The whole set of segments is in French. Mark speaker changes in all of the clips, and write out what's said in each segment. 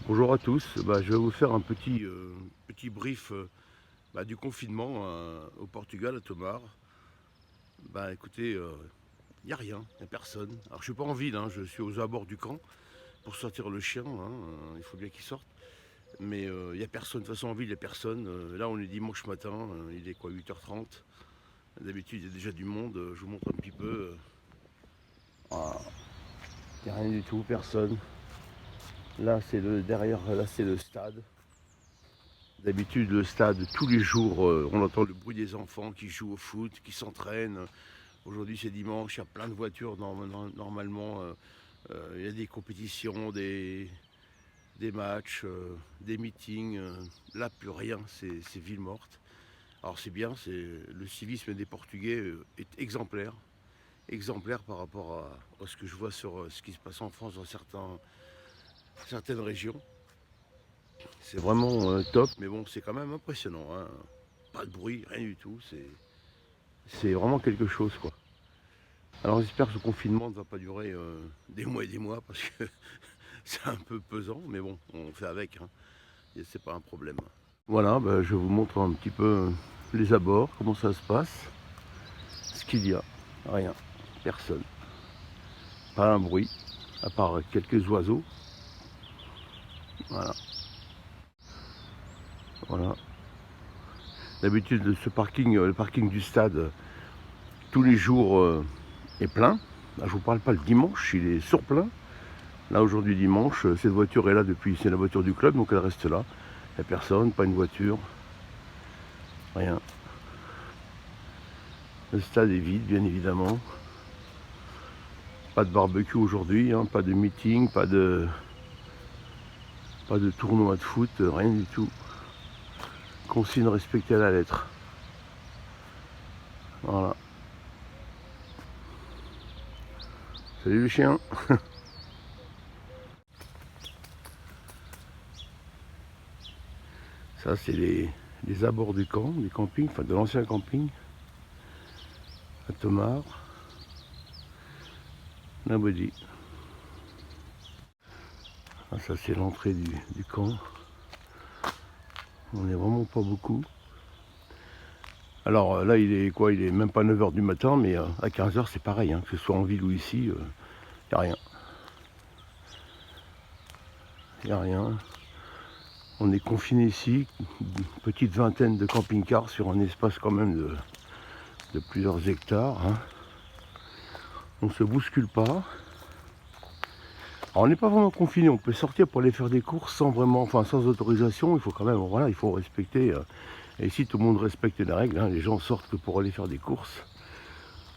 Speaker 1: Bonjour à tous. Je vais vous faire un petit brief du confinement au Portugal, à Tomar. Écoutez, il n'y a rien, il n'y a personne. Alors je suis pas en ville, hein, je suis aux abords du camp pour sortir le chien, hein, il faut bien qu'il sorte. Mais il n'y a personne, de toute façon en ville il n'y a personne. Là on est dimanche matin, il est quoi, 8h30. D'habitude il y a déjà du monde, je vous montre un petit peu. Voilà. Il n'y a rien du tout, personne. Là c'est le derrière, là c'est le stade. D'habitude, le stade, tous les jours, on entend le bruit des enfants qui jouent au foot, qui s'entraînent. Aujourd'hui, c'est dimanche, il y a plein de voitures. Normalement, il y a des compétitions, des matchs, des meetings. Là, plus rien, c'est ville morte. Alors, c'est bien, le civisme des Portugais est exemplaire. Exemplaire par rapport à ce que je vois sur ce qui se passe en France dans certaines régions. C'est vraiment top, mais bon, c'est quand même impressionnant, hein. Pas de bruit, rien du tout. C'est vraiment quelque chose, quoi. Alors j'espère que ce confinement ne va pas durer des mois et des mois parce que c'est un peu pesant, mais bon, on fait avec, hein. Et c'est pas un problème. Voilà, je vous montre un petit peu les abords, comment ça se passe, ce qu'il y a. Rien, personne, pas un bruit, à part quelques oiseaux. Voilà, voilà. D'habitude, ce parking, le parking du stade, tous les jours est plein. Là, je vous parle pas le dimanche, il est surplein. Là aujourd'hui dimanche, cette voiture est là depuis, c'est la voiture du club, donc elle reste là. Il n'y a personne, pas une voiture, rien. Le stade est vide, bien évidemment. Pas de barbecue aujourd'hui, hein, pas de meeting, pas de tournoi de foot, rien du tout. Consigne respectée à la lettre. Voilà. Salut le chien. Ça c'est les abords du camp, du camping, enfin de l'ancien camping. À Tomar. La Body. Ah, ça c'est l'entrée du camp. On n'est vraiment pas beaucoup. Alors là, il est quoi? Il est même pas 9h du matin, mais à 15h, c'est pareil, hein, que ce soit en ville ou ici, il n'y a rien. Il n'y a rien. On est confiné ici, une petite vingtaine de camping-cars sur un espace quand même de plusieurs hectares, hein. On ne se bouscule pas. Alors on n'est pas vraiment confiné, on peut sortir pour aller faire des courses sans autorisation. Il faut quand même, voilà, il faut respecter. Et ici, tout le monde respecte les règles, hein. Les gens sortent que pour aller faire des courses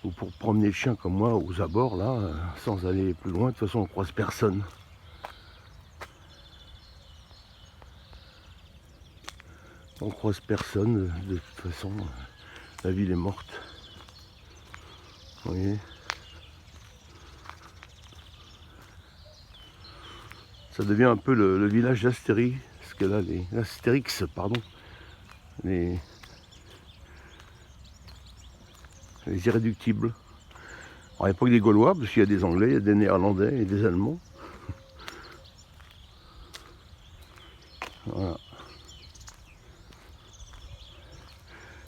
Speaker 1: ou pour promener le chien comme moi aux abords, là, sans aller plus loin. De toute façon, on croise personne. On croise personne, de toute façon, la ville est morte. Vous voyez, ça devient un peu le village d'Astérix, parce que là, l'Astérix, pardon, les irréductibles. Alors, il n'y a pas que des Gaulois, parce qu'il y a des Anglais, il y a des Néerlandais et des Allemands. Voilà.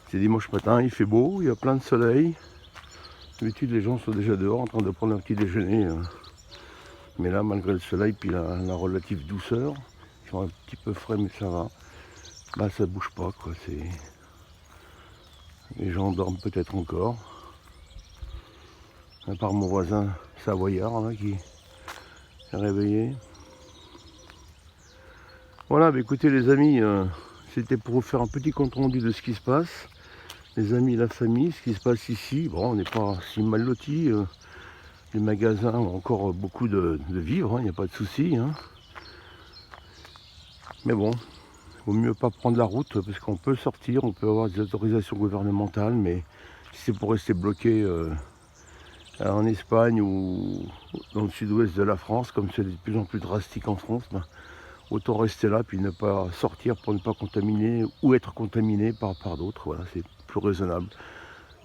Speaker 1: C'est dimanche matin, il fait beau, il y a plein de soleil. D'habitude, les gens sont déjà dehors en train de prendre un petit déjeuner. Mais là, malgré le soleil, puis la relative douceur, ils sont un petit peu frais, mais ça va. Là, ça bouge pas, quoi. Les gens dorment peut-être encore. À part mon voisin savoyard, là, qui est réveillé. Voilà, écoutez les amis, c'était pour vous faire un petit compte rendu de ce qui se passe. Les amis, la famille, ce qui se passe ici. Bon, on n'est pas si mal lotis. Les magasins ont encore beaucoup de vivres, il n'y a pas de souci, hein. Mais bon, il vaut mieux pas prendre la route parce qu'on peut sortir, on peut avoir des autorisations gouvernementales, mais si c'est pour rester bloqué en Espagne ou dans le sud-ouest de la France, comme c'est de plus en plus drastique en France, autant rester là puis ne pas sortir pour ne pas contaminer ou être contaminé par d'autres. Voilà, c'est plus raisonnable.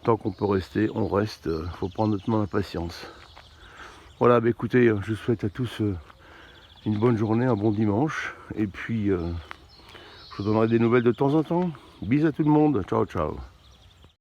Speaker 1: Tant qu'on peut rester, on reste. Faut prendre notre main à patience. Voilà, écoutez, je souhaite à tous une bonne journée, un bon dimanche. Et puis, je vous donnerai des nouvelles de temps en temps. Bisous à tout le monde. Ciao, ciao.